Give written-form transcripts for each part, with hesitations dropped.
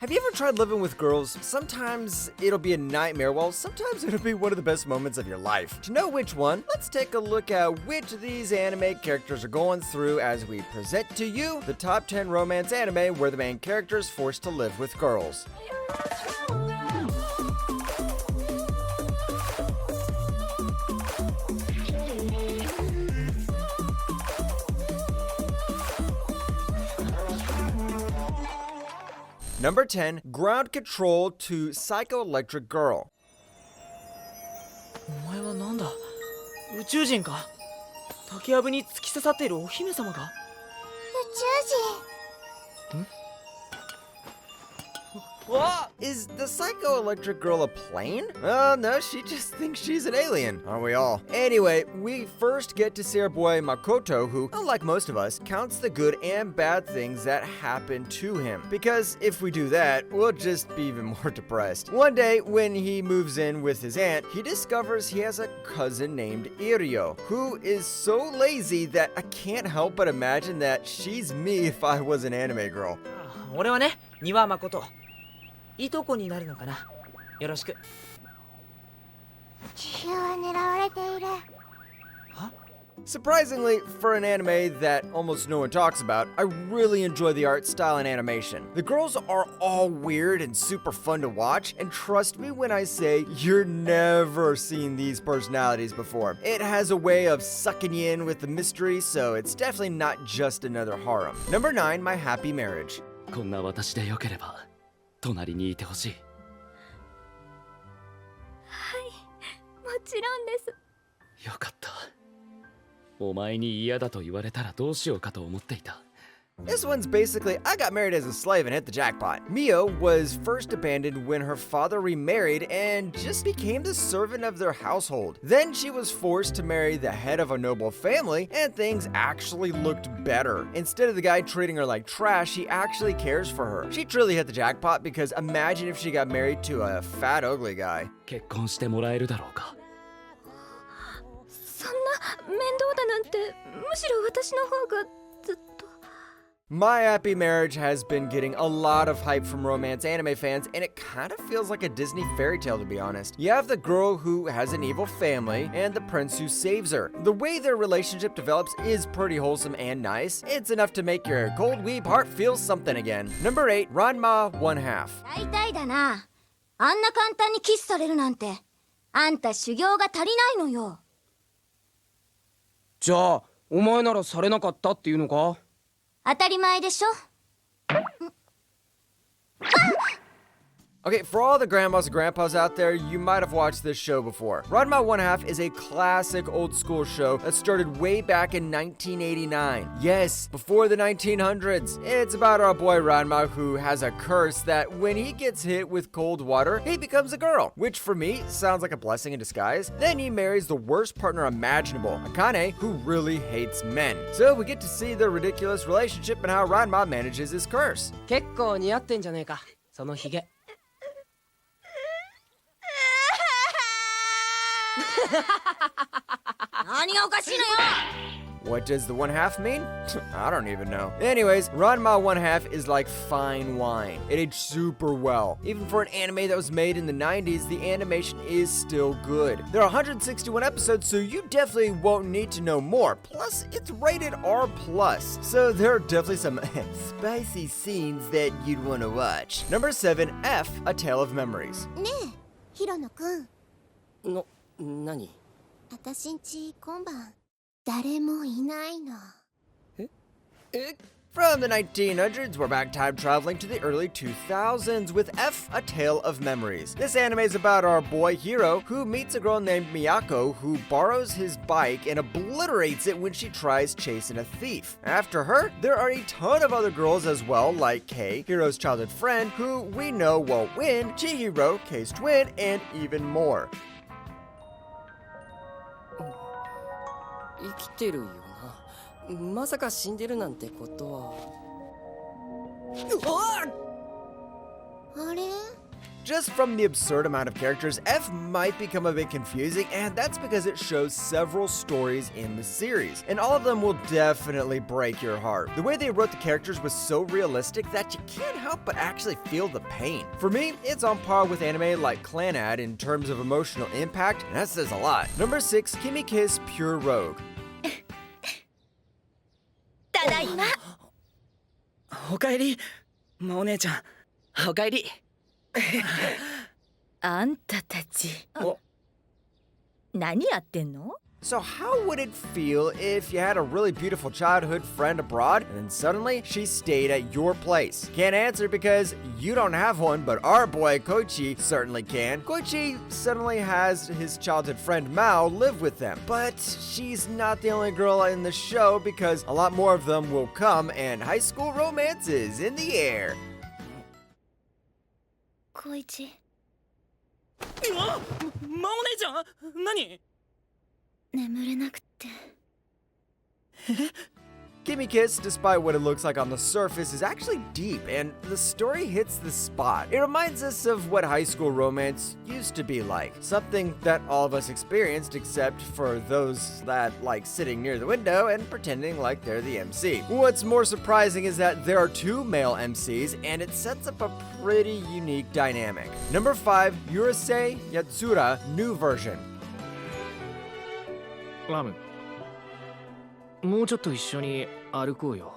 Have you ever tried living with girls? Sometimes it'll be a nightmare, while sometimes it'll be one of the best moments of your life. To know which one, let's take a look at which of these anime characters are going through as we present to you the top 10 romance anime where the main character is forced to live with girls. Number 10, Ground Control to Psychoelectric Girl. お前はなんだ？宇宙人か？竹やぶに突き刺さっているお姫様が？宇宙人。What? Is the Psychoelectric Girl a plane? No, she just thinks she's an alien, aren't we all? Anyway, we first get to see our boy Makoto, who, unlike most of us, counts the good and bad things that happen to him. Because if we do that, we'll just be even more depressed. One day, when he moves in with his aunt, he discovers he has a cousin named Irio, who is so lazy that I can't help but imagine that she's me if I was an anime girl. 俺はね、丹羽誠。いとこになるのかな。よろしく。地球は狙われている。は? Surprisingly, for an anime that almost no one talks about, I really enjoy the art style and animation. The girls are all weird and super fun to watch, and trust me when I say you're never seen these personalities before. It has a way of sucking you in with the mystery, so it's definitely not just another harem. Number 9, My Happy Marriage. こんな私でよければ隣にいてほしい。はい、もちろんです。よかった。お前に嫌だと言われたらどうしようかと思っていた。This one's basically, I got married as a slave and hit the jackpot. Mio was first abandoned when her father remarried and just became the servant of their household. Then she was forced to marry the head of a noble family, and things actually looked better. Instead of the guy treating her like trash, he actually cares for her. She truly hit the jackpot because imagine if she got married to a fat, ugly guy. 結婚してもらえるだろうか。そんな面倒だなんて、むしろ私の方がずっと。My Happy Marriage has been getting a lot of hype from romance anime fans, and it kind of feels like a Disney fairy tale, to be honest. You have the girl who has an evil family, and the prince who saves her. The way their relationship develops is pretty wholesome and nice. It's enough to make your cold weeb heart feel something again. Number 8, Ranma 1/2. 大体だな。あんな簡単にキスされるなんて、あんた修行が足りないのよ。じゃあ、お前ならされなかったっていうのか？当たり前でしょ。Okay, for all the grandmas and grandpas out there, you might have watched this show before. Ranma 1/2 is a classic old school show that started way back in 1989. Yes, before the 1900s. It's about our boy Ranma who has a curse that when he gets hit with cold water, he becomes a girl, which for me sounds like a blessing in disguise. Then he marries the worst partner imaginable, Akane, who really hates men. So we get to see their ridiculous relationship and how Ranma manages his curse. 結構似合ってんじゃねえか、そのヒゲ。何がおかしいのよ。 What does the 1/2 mean? I don't even know. Anyways, Ranma 1/2 is like fine wine. It aged super well. Even for an anime that was made in the 90s, the animation is still good. There are 161 episodes, so you definitely won't need to know more. Plus, it's rated R+, so there are definitely some spicy scenes that you'd want to watch. Number 7, F, A Tale of Memories. ねえ、ヒロノくん。何？私んち今晩誰もいないの。From the 1900s, we're back time traveling to the early 2000s with F, A Tale of Memories. This anime is about our boy Hiro, who meets a girl named Miyako who borrows his bike and obliterates it when she tries chasing a thief. After her, there are a ton of other girls as well, like Kei, Hiro's childhood friend, who we know won't win, Chihiro, Kei's twin, and even more. 生きてるよな。まさか死んでるなんてことは。あれ？ Just from the absurd amount of characters, F might become a bit confusing, and that's because it shows several stories in the series, and all of them will definitely break your heart. The way they wrote the characters was so realistic that you can't help but actually feel the pain. For me, it's on par with anime like Clanad in terms of emotional impact, and that says a lot. Number 6, Kimi Kiss Pure Rogue. ただいま。おかえりお姉ちゃん、おかえり。あんたたち何やってんの？ So how would it feel if you had a really beautiful childhood friend abroad and then suddenly she stayed at your place? Can't answer because you don't have one, but our boy Koichi certainly can. Koichi suddenly has his childhood friend Mao live with them, but she's not the only girl in the show because a lot more of them will come and high school romance is in the air. 小一。お姉ちゃん、何？眠れなくて。Gimme Kiss, despite what it looks like on the surface, is actually deep, and the story hits the spot. It reminds us of what high school romance used to be like, something that all of us experienced except for those that like sitting near the window and pretending like they're the MC. What's more surprising is that there are 2 male MCs, and it sets up a pretty unique dynamic. Number 5, Yurusei Yatsura New Version. ラム、もうちょっと一緒に歩こうよ。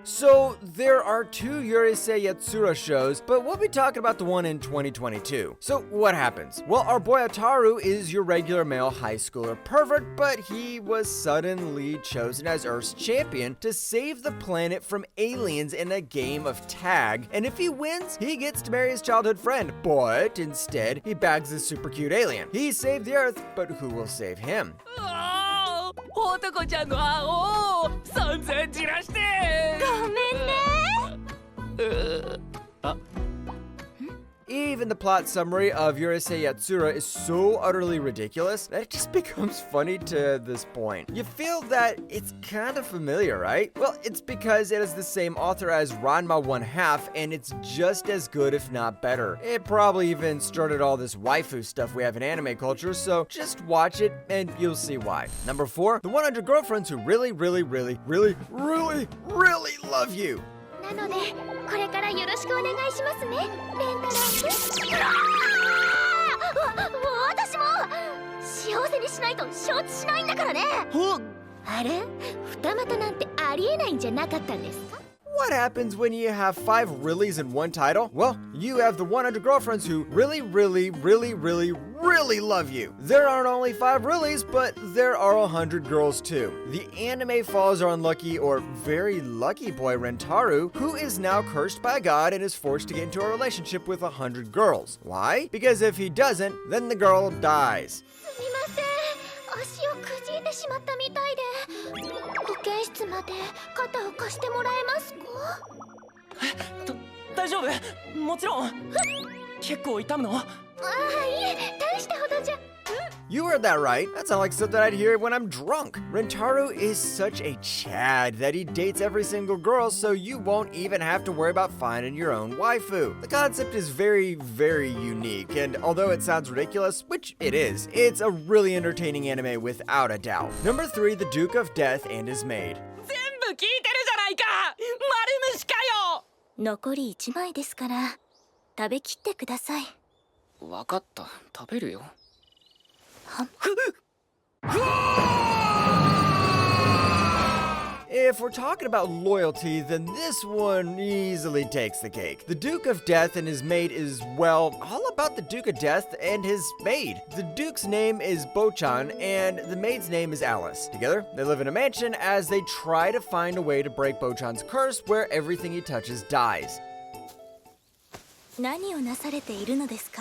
So, there are 2 Yurusei Yatsura shows, but we'll be talking about the one in 2022. So, what happens? Well, our boy Ataru is your regular male high schooler pervert, but he was suddenly chosen as Earth's champion to save the planet from aliens in a game of tag. And if he wins, he gets to marry his childhood friend, but instead, he bags this super cute alien. He saved the Earth, but who will save him? 男ちゃんの青散々散らしてごめんね。Even the plot summary of Yurusei Yatsura is so utterly ridiculous that it just becomes funny to this point. You feel that it's kind of familiar, right? Well, it's because it is the same author as Ranma 1/2, and it's just as good if not better. It probably even started all this waifu stuff we have in anime culture, so just watch it and you'll see why. Number 4, the 100 girlfriends who really love you. なのでこれからよろしくお願いしますね、レンタロウ。私も幸せにしないと承知しないんだからね。あれ、二股なんてありえないんじゃなかったんですか？ What happens when you have 5 reallys in one title? Well, you have the 100 girlfriends who really love you. There aren't only 5 reallys, but there are 100 girls too. The anime follows our unlucky or very lucky boy Rentaru, who is now cursed by God and is forced to get into a relationship with 100 girls. Why? Because if he doesn't, then the girl dies. すみません、足をくじいてしまったみたいで、保健室まで肩を貸してもらえますか？大丈夫？もちろん。結構痛むの？ああ、いえ、大したほどじゃ。You heard that right. That sounds like something I'd hear when I'm drunk. Rentaru is such a Chad that he dates every single girl, so you won't even have to worry about finding your own waifu. The concept is very unique, and although it sounds ridiculous, which it is, it's a really entertaining anime without a doubt. Number 3, The Duke of Death and His Maid. 全部聞いてるじゃないか。丸虫かよ。残り1枚ですから食べきってください。わかった、食べるよ。If we're talking about loyalty, then this one easily takes the cake. The Duke of Death and His Maid is, well, all about the Duke of Death and his maid. The Duke's name is Bochan, and the maid's name is Alice. Together, they live in a mansion as they try to find a way to break Bochan's curse where everything he touches dies. 何をなされているのですか？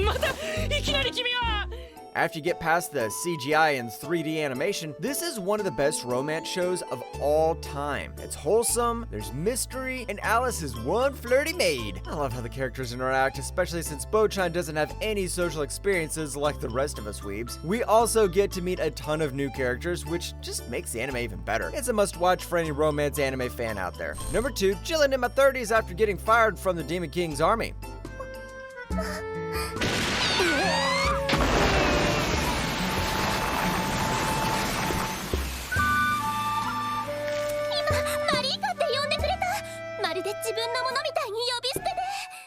またいきなり君は。After you get past the CGI and 3D animation, this is one of the best romance shows of all time. It's wholesome, there's mystery, and Alice is one flirty maid. I love how the characters interact, especially since Bo-chan doesn't have any social experiences like the rest of us weebs. We also get to meet a ton of new characters, which just makes the anime even better. It's a must-watch for any romance anime fan out there. Number 2, chilling in my 30s after getting fired from the Demon King's army. マリーカって呼んでくれた。まるで自分のものみたいに呼び捨てで。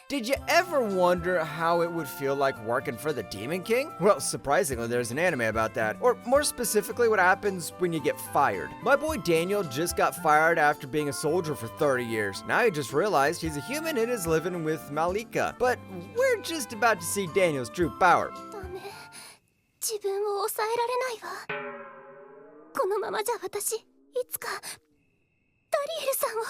Did you ever wonder how it would feel like working for the Demon King? Well, surprisingly, there's an anime about that. Or more specifically, what happens when you get fired. My boy Daniel just got fired after being a soldier for 30 years. Now he just realized he's a human and is living with Malika. But we're just about to see Daniel's true power. ダメ。自分を抑えられないわ。このままじゃ私、いつかダリエルさんを。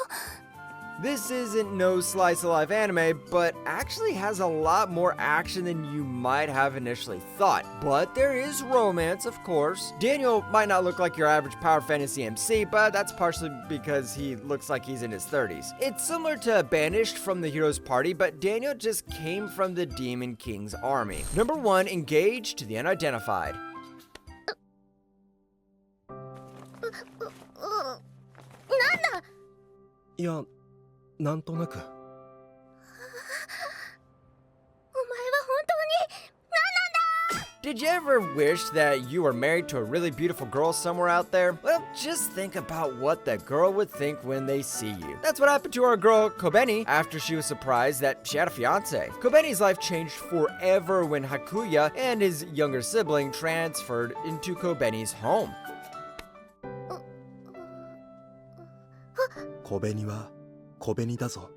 This isn't no slice of life anime, but actually has a lot more action than you might have initially thought. But there is romance, of course. Daniel might not look like your average power fantasy MC, but that's partially because he looks like he's in his 30s. It's similar to Banished from the Hero's Party, but Daniel just came from the Demon King's army. Number 1, Engaged to the Unidentified. なんだ。いや、なんとなく。お前は本当に何なんだ。 Did you ever wish that you were married to a really beautiful girl somewhere out there? Well, just think about what that girl would think when they see you. That's what happened to our girl Kobeni after she was surprised that she had a fiance. Kobeni's life changed forever when Hakuya and his younger sibling transferred into Kobeni's home. 小紅は小紅だぞ。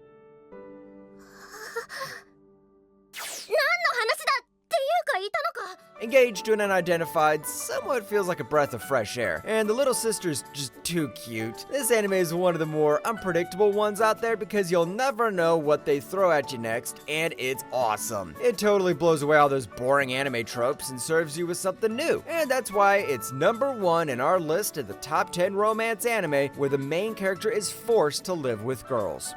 Engaged to an unidentified somewhat feels like a breath of fresh air, and the little sister's just too cute. This anime is one of the more unpredictable ones out there because you'll never know what they throw at you next, and it's awesome. It totally blows away all those boring anime tropes and serves you with something new, and that's why it's number 1 in our list of the top 10 romance anime where the main character is forced to live with girls.